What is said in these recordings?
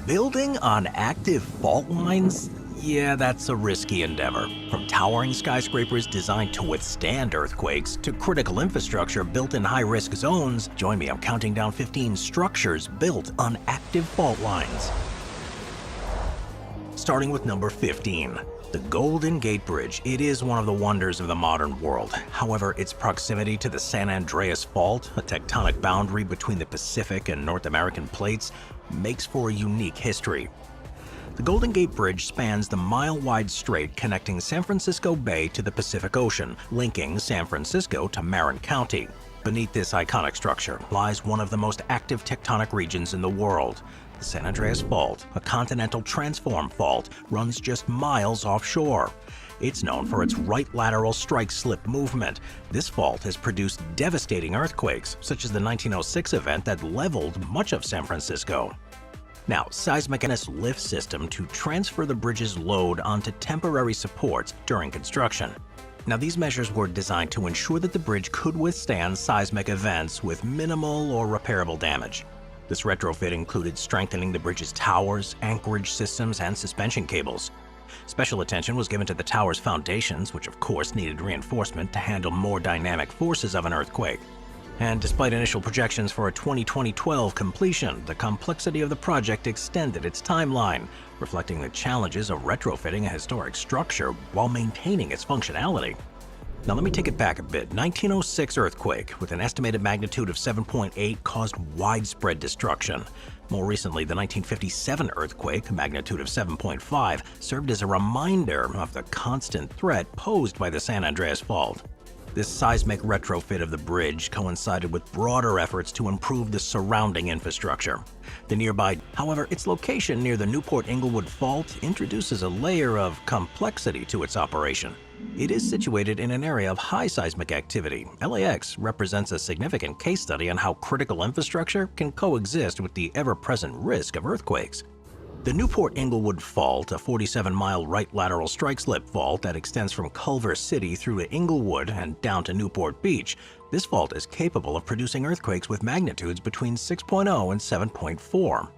Building on active fault lines? Yeah, that's a risky endeavor. From towering skyscrapers designed to withstand earthquakes to critical infrastructure built in high-risk zones, join me, I'm counting down 15 structures built on active fault lines. Starting with number 15. The Golden Gate Bridge. It is one of the wonders of the modern world. However, its proximity to the San Andreas Fault, a tectonic boundary between the Pacific and North American plates, makes for a unique history. The Golden Gate Bridge spans the mile-wide strait connecting San Francisco Bay to the Pacific Ocean, linking San Francisco to Marin County. Beneath this iconic structure lies one of the most active tectonic regions in the world. The San Andreas Fault, a continental transform fault, runs just miles offshore. It's known for its right lateral strike-slip movement. This fault has produced devastating earthquakes, such as the 1906 event that leveled much of San Francisco. Now, seismic lift system to transfer the bridge's load onto temporary supports during construction. Now, these measures were designed to ensure that the bridge could withstand seismic events with minimal or repairable damage. This retrofit included strengthening the bridge's towers, anchorage systems, and suspension cables. Special attention was given to the tower's foundations, which of course needed reinforcement to handle more dynamic forces of an earthquake. And despite initial projections for a 2012 completion, the complexity of the project extended its timeline, reflecting the challenges of retrofitting a historic structure while maintaining its functionality. Now let me take it back a bit. 1906 earthquake with an estimated magnitude of 7.8 caused widespread destruction. More recently, the 1957 earthquake, a magnitude of 7.5, served as a reminder of the constant threat posed by the San Andreas Fault. This seismic retrofit of the bridge coincided with broader efforts to improve the surrounding infrastructure. However, its location near the Newport Inglewood Fault introduces a layer of complexity to its operation. It is situated in an area of high seismic activity. LAX represents a significant case study on how critical infrastructure can coexist with the ever-present risk of earthquakes. The Newport Inglewood Fault, a 47-mile right lateral strike-slip fault that extends from Culver City through to Inglewood and down to Newport Beach. This fault is capable of producing earthquakes with magnitudes between 6.0 and 7.4.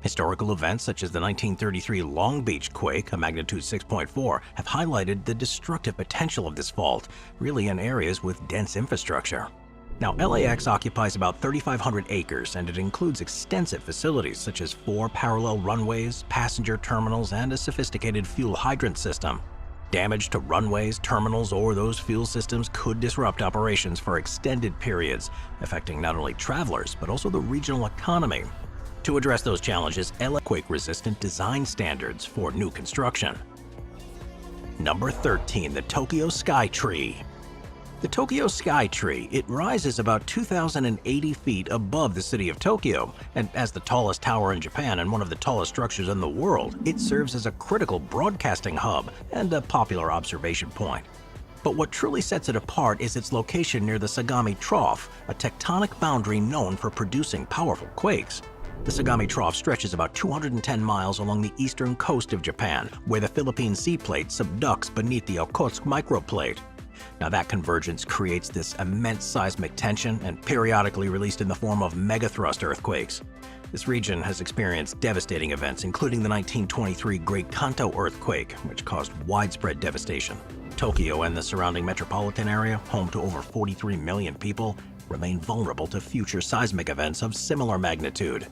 Historical events such as the 1933 Long Beach quake, a magnitude 6.4, have highlighted the destructive potential of this fault, really in areas with dense infrastructure. Now, LAX occupies about 3,500 acres, and it includes extensive facilities such as 4 parallel runways, passenger terminals, and a sophisticated fuel hydrant system. Damage to runways, terminals, or those fuel systems could disrupt operations for extended periods, affecting not only travelers, but also the regional economy. To address those challenges, earthquake-resistant design standards for new construction. Number 13. The Tokyo Skytree. The Tokyo Skytree, it rises about 2,080 feet above the city of Tokyo, and as the tallest tower in Japan and one of the tallest structures in the world, it serves as a critical broadcasting hub and a popular observation point. But what truly sets it apart is its location near the Sagami Trough, a tectonic boundary known for producing powerful quakes. The Sagami Trough stretches about 210 miles along the eastern coast of Japan, where the Philippine Sea Plate subducts beneath the Okhotsk microplate. Now that convergence creates this immense seismic tension and periodically released in the form of megathrust earthquakes. This region has experienced devastating events, including the 1923 Great Kanto earthquake, which caused widespread devastation. Tokyo and the surrounding metropolitan area, home to over 43 million people, remain vulnerable to future seismic events of similar magnitude.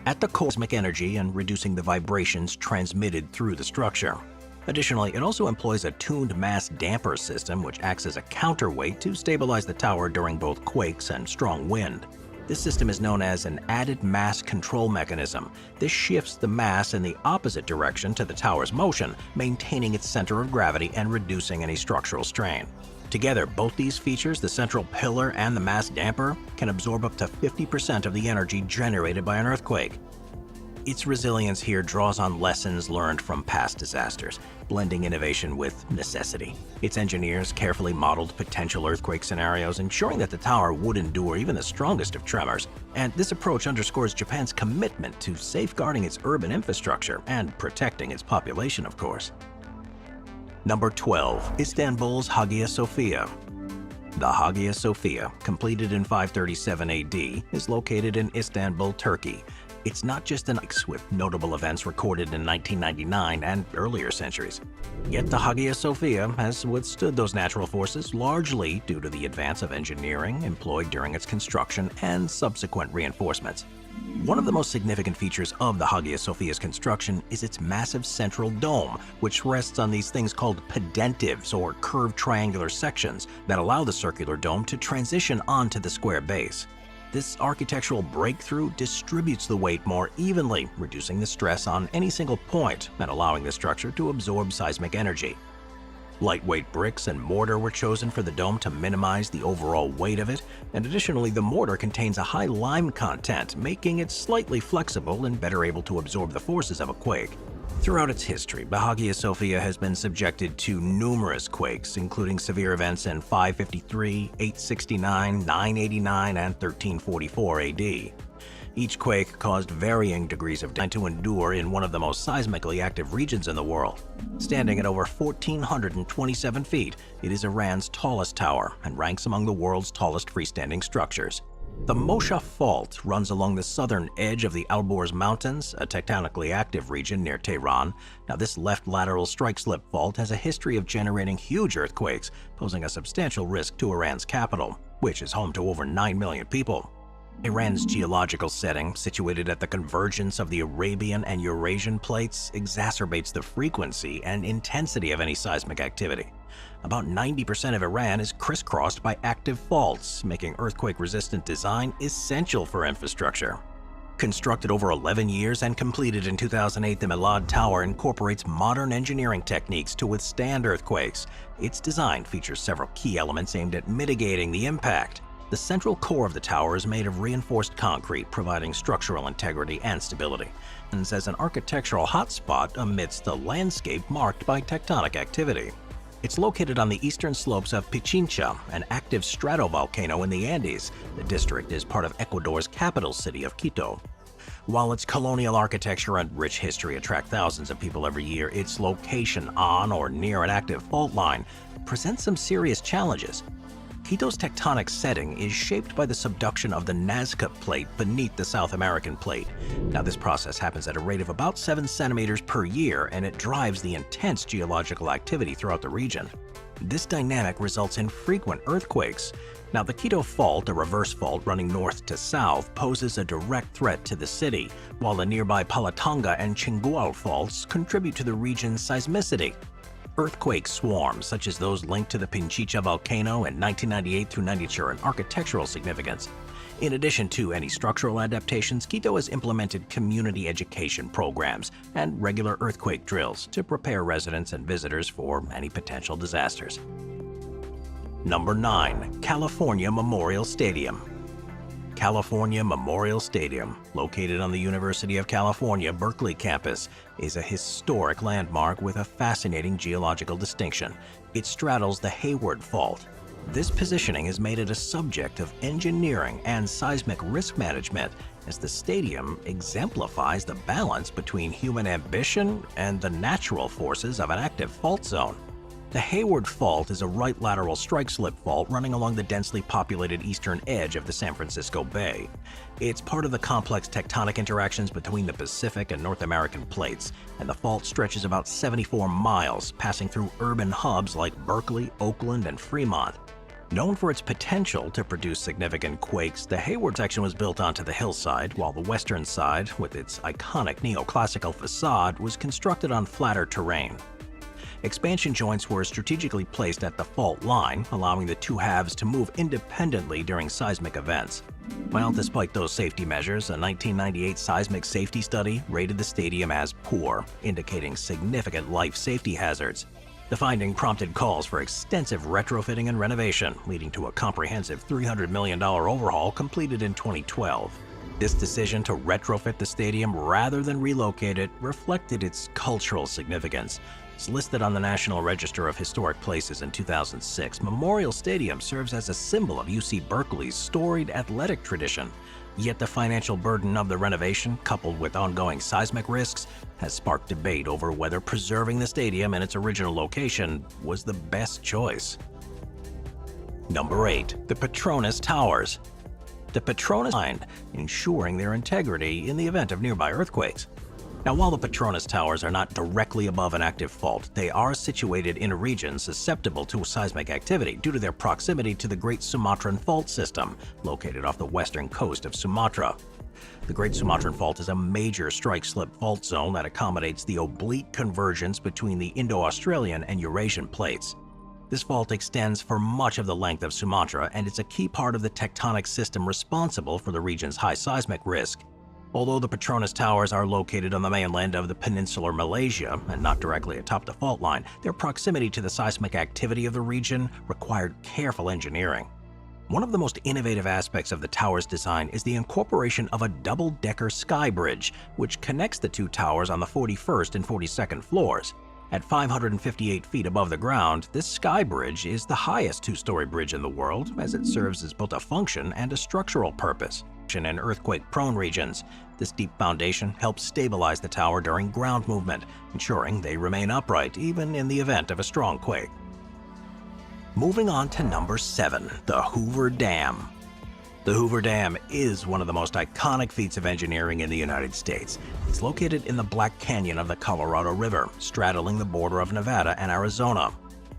At the core, seismic energy and reducing the vibrations transmitted through the structure. Additionally, it also employs a tuned mass damper system which acts as a counterweight to stabilize the tower during both quakes and strong wind. This system is known as an added mass control mechanism. This shifts the mass in the opposite direction to the tower's motion, maintaining its center of gravity and reducing any structural strain. Together, both these features, the central pillar and the mass damper, can absorb up to 50% of the energy generated by an earthquake. Its resilience here draws on lessons learned from past disasters, blending innovation with necessity. Its engineers carefully modeled potential earthquake scenarios, ensuring that the tower would endure even the strongest of tremors. And this approach underscores Japan's commitment to safeguarding its urban infrastructure and protecting its population, of course. Number 12. Istanbul's Hagia Sophia. The Hagia Sophia, completed in 537 AD, is located in Istanbul, Turkey. It's not just an X with notable events recorded in 1999 and earlier centuries. Yet the Hagia Sophia has withstood those natural forces largely due to the advance of engineering employed during its construction and subsequent reinforcements. One of the most significant features of the Hagia Sophia's construction is its massive central dome, which rests on these things called pedentives, or curved triangular sections, that allow the circular dome to transition onto the square base. This architectural breakthrough distributes the weight more evenly, reducing the stress on any single point and allowing the structure to absorb seismic energy. Lightweight bricks and mortar were chosen for the dome to minimize the overall weight of it, and additionally the mortar contains a high lime content, making it slightly flexible and better able to absorb the forces of a quake. Throughout its history, the Hagia Sophia has been subjected to numerous quakes, including severe events in 553, 869, 989, and 1344 AD. Each quake caused varying degrees of damage to endure in one of the most seismically active regions in the world. Standing at over 1,427 feet, it is Iran's tallest tower and ranks among the world's tallest freestanding structures. The Moshe Fault runs along the southern edge of the Alborz Mountains, a tectonically active region near Tehran. Now, this left lateral strike-slip fault has a history of generating huge earthquakes, posing a substantial risk to Iran's capital, which is home to over 9 million people. Iran's geological setting, situated at the convergence of the Arabian and Eurasian plates, exacerbates the frequency and intensity of any seismic activity. About 90% of Iran is crisscrossed by active faults, making earthquake-resistant design essential for infrastructure. Constructed over 11 years and completed in 2008, the Milad Tower incorporates modern engineering techniques to withstand earthquakes. Its design features several key elements aimed at mitigating the impact. The central core of the tower is made of reinforced concrete, providing structural integrity and stability, and as an architectural hotspot amidst a landscape marked by tectonic activity. It's located on the eastern slopes of Pichincha, an active stratovolcano in the Andes. The district is part of Ecuador's capital city of Quito. While its colonial architecture and rich history attract thousands of people every year, its location on or near an active fault line presents some serious challenges. Quito's tectonic setting is shaped by the subduction of the Nazca Plate beneath the South American Plate. Now, this process happens at a rate of about 7 centimeters per year, and it drives the intense geological activity throughout the region. This dynamic results in frequent earthquakes. Now, the Quito Fault, a reverse fault running north to south, poses a direct threat to the city, while the nearby Palatanga and Chingual faults contribute to the region's seismicity. Earthquake swarms, such as those linked to the Pichincha volcano in 1998 through 90, are an architectural significance. In addition to any structural adaptations, Quito has implemented community education programs and regular earthquake drills to prepare residents and visitors for any potential disasters. Number 9. California Memorial Stadium. California Memorial Stadium, located on the University of California, Berkeley campus, is a historic landmark with a fascinating geological distinction. It straddles the Hayward Fault. This positioning has made it a subject of engineering and seismic risk management, as the stadium exemplifies the balance between human ambition and the natural forces of an active fault zone. The Hayward Fault is a right lateral strike-slip fault running along the densely populated eastern edge of the San Francisco Bay. It's part of the complex tectonic interactions between the Pacific and North American plates, and the fault stretches about 74 miles, passing through urban hubs like Berkeley, Oakland, and Fremont. Known for its potential to produce significant quakes, the Hayward section was built onto the hillside, while the western side, with its iconic neoclassical facade, was constructed on flatter terrain. Expansion joints were strategically placed at the fault line, allowing the two halves to move independently during seismic events. Well, despite those safety measures, a 1998 seismic safety study rated the stadium as poor, indicating significant life safety hazards. The finding prompted calls for extensive retrofitting and renovation, leading to a comprehensive $300 million overhaul completed in 2012. This decision to retrofit the stadium rather than relocate it reflected its cultural significance. It's listed on the National Register of Historic Places in 2006. Memorial Stadium serves as a symbol of UC Berkeley's storied athletic tradition. Yet the financial burden of the renovation, coupled with ongoing seismic risks, has sparked debate over whether preserving the stadium in its original location was the best choice. Number 8. The Petronas Towers. The Petronas designed, ensuring their integrity in the event of nearby earthquakes. Now, while the Petronas Towers are not directly above an active fault, they are situated in a region susceptible to seismic activity due to their proximity to the Great Sumatran Fault System, located off the western coast of Sumatra. The Great Sumatran Fault is a major strike-slip fault zone that accommodates the oblique convergence between the Indo-Australian and Eurasian plates. This fault extends for much of the length of Sumatra, and it's a key part of the tectonic system responsible for the region's high seismic risk. Although the Petronas Towers are located on the mainland of the peninsular Malaysia and not directly atop the fault line, their proximity to the seismic activity of the region required careful engineering. One of the most innovative aspects of the tower's design is the incorporation of a double-decker sky bridge, which connects the two towers on the 41st and 42nd floors. At 558 feet above the ground, this sky bridge is the highest two-story bridge in the world, as it serves as both a function and a structural purpose. In earthquake-prone regions, this deep foundation helps stabilize the tower during ground movement, ensuring they remain upright even in the event of a strong quake. Moving on to number 7, the Hoover Dam. The Hoover Dam is one of the most iconic feats of engineering in the United States. It's located in the Black Canyon of the Colorado River, straddling the border of Nevada and Arizona.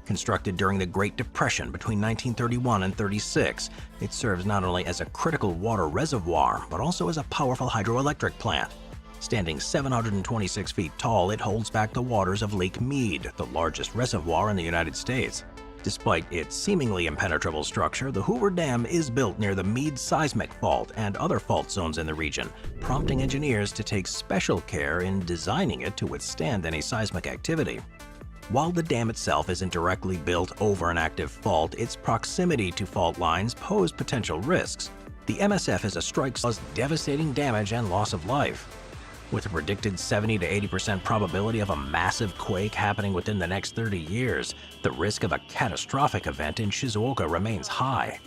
Constructed during the Great Depression between 1931 and 36, it serves not only as a critical water reservoir, but also as a powerful hydroelectric plant. Standing 726 feet tall, it holds back the waters of Lake Mead, the largest reservoir in the United States. Despite its seemingly impenetrable structure, the Hoover Dam is built near the Mead seismic fault and other fault zones in the region, prompting engineers to take special care in designing it to withstand any seismic activity. While the dam itself isn't directly built over an active fault, its proximity to fault lines pose potential risks. The MSF is a strike caused devastating damage and loss of life. With a predicted 70 to 80% probability of a massive quake happening within the next 30 years, the risk of a catastrophic event in Shizuoka remains high.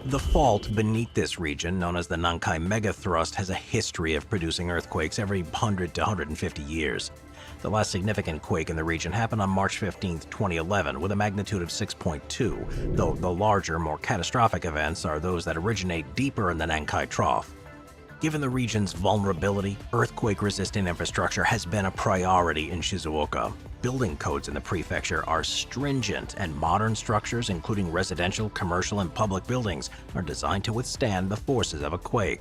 The fault beneath this region, known as the Nankai Megathrust, has a history of producing earthquakes every 100 to 150 years. The last significant quake in the region happened on March 15, 2011, with a magnitude of 6.2, though the larger, more catastrophic events are those that originate deeper in the Nankai Trough. Given the region's vulnerability, earthquake-resistant infrastructure has been a priority in Shizuoka. Building codes in the prefecture are stringent, and modern structures, including residential, commercial, and public buildings, are designed to withstand the forces of a quake.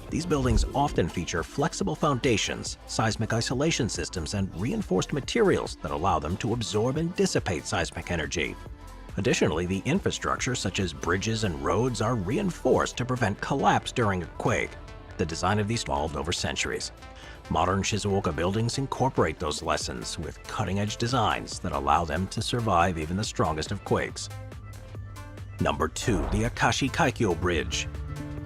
These buildings often feature flexible foundations, seismic isolation systems, and reinforced materials that allow them to absorb and dissipate seismic energy. Additionally, the infrastructure, such as bridges and roads, are reinforced to prevent collapse during a quake. The design of these evolved over centuries. Modern Shizuoka buildings incorporate those lessons with cutting-edge designs that allow them to survive even the strongest of quakes. Number 2. The Akashi Kaikyo Bridge.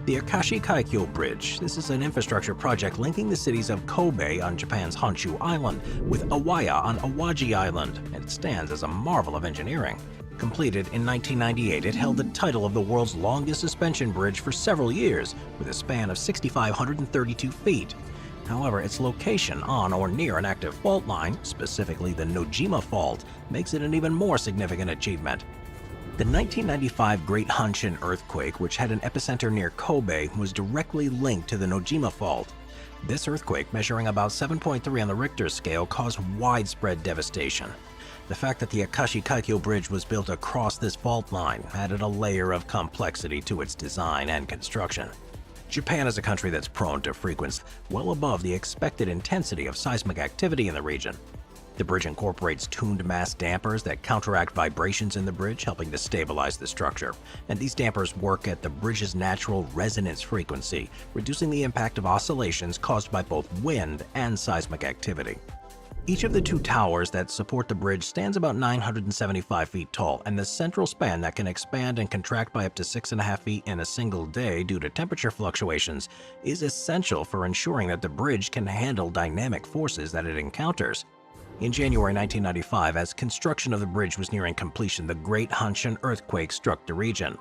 The Akashi Kaikyo Bridge. This is an infrastructure project linking the cities of Kobe on Japan's Honshu Island with Awaya on Awaji Island, and it stands as a marvel of engineering. Completed in 1998, it held the title of the world's longest suspension bridge for several years, with a span of 6,532 feet. However, its location on or near an active fault line, specifically the Nojima Fault, makes it an even more significant achievement. The 1995 Great Hanshin earthquake, which had an epicenter near Kobe, was directly linked to the Nojima Fault. This earthquake, measuring about 7.3 on the Richter scale, caused widespread devastation. The fact that the Akashi Kaikyo Bridge was built across this fault line added a layer of complexity to its design and construction. Japan is a country that's prone to frequency well above the expected intensity of seismic activity in the region. The bridge incorporates tuned mass dampers that counteract vibrations in the bridge, helping to stabilize the structure. And these dampers work at the bridge's natural resonance frequency, reducing the impact of oscillations caused by both wind and seismic activity. Each of the two towers that support the bridge stands about 975 feet tall, and the central span that can expand and contract by up to 6.5 feet in a single day due to temperature fluctuations is essential for ensuring that the bridge can handle dynamic forces that it encounters. In January 1995, as construction of the bridge was nearing completion, the Great Hanshin earthquake struck the region.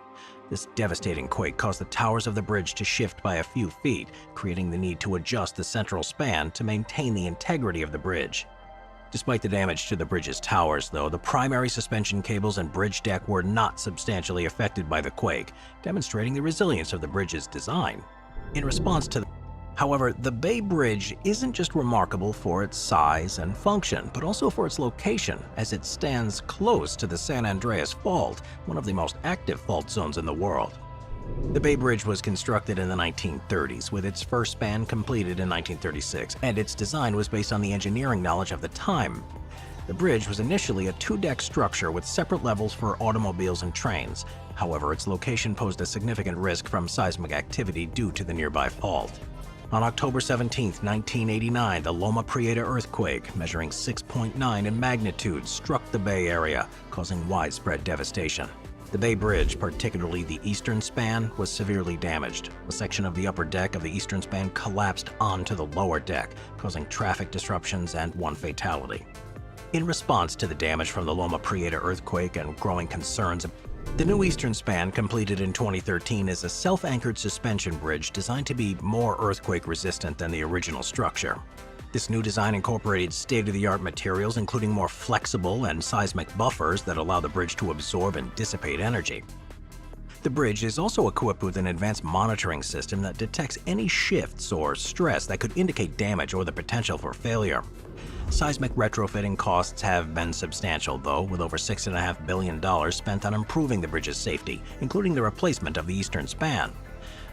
This devastating quake caused the towers of the bridge to shift by a few feet, creating the need to adjust the central span to maintain the integrity of the bridge. Despite the damage to the bridge's towers, though, the primary suspension cables and bridge deck were not substantially affected by the quake, demonstrating the resilience of the bridge's design. In response to However, the Bay Bridge isn't just remarkable for its size and function, but also for its location, as it stands close to the San Andreas Fault, one of the most active fault zones in the world. The Bay Bridge was constructed in the 1930s, with its first span completed in 1936, and its design was based on the engineering knowledge of the time. The bridge was initially a two-deck structure with separate levels for automobiles and trains. However, its location posed a significant risk from seismic activity due to the nearby fault. On October 17, 1989, the Loma Prieta earthquake, measuring 6.9 in magnitude, struck the Bay Area, causing widespread devastation. The Bay Bridge, particularly the eastern span, was severely damaged. A section of the upper deck of the eastern span collapsed onto the lower deck, causing traffic disruptions and one fatality. In response to the damage from the Loma Prieta earthquake and growing concerns, the new eastern span, completed in 2013, is a self-anchored suspension bridge designed to be more earthquake-resistant than the original structure. This new design incorporated state-of-the-art materials, including more flexible and seismic buffers that allow the bridge to absorb and dissipate energy. The bridge is also equipped with an advanced monitoring system that detects any shifts or stress that could indicate damage or the potential for failure. Seismic retrofitting costs have been substantial, though, with over $6.5 billion spent on improving the bridge's safety, including the replacement of the eastern span.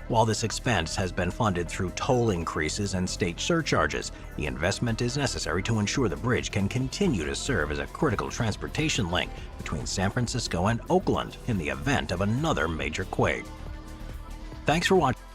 While this expense has been funded through toll increases and state surcharges, the investment is necessary to ensure the bridge can continue to serve as a critical transportation link between San Francisco and Oakland in the event of another major quake. Thanks for watching.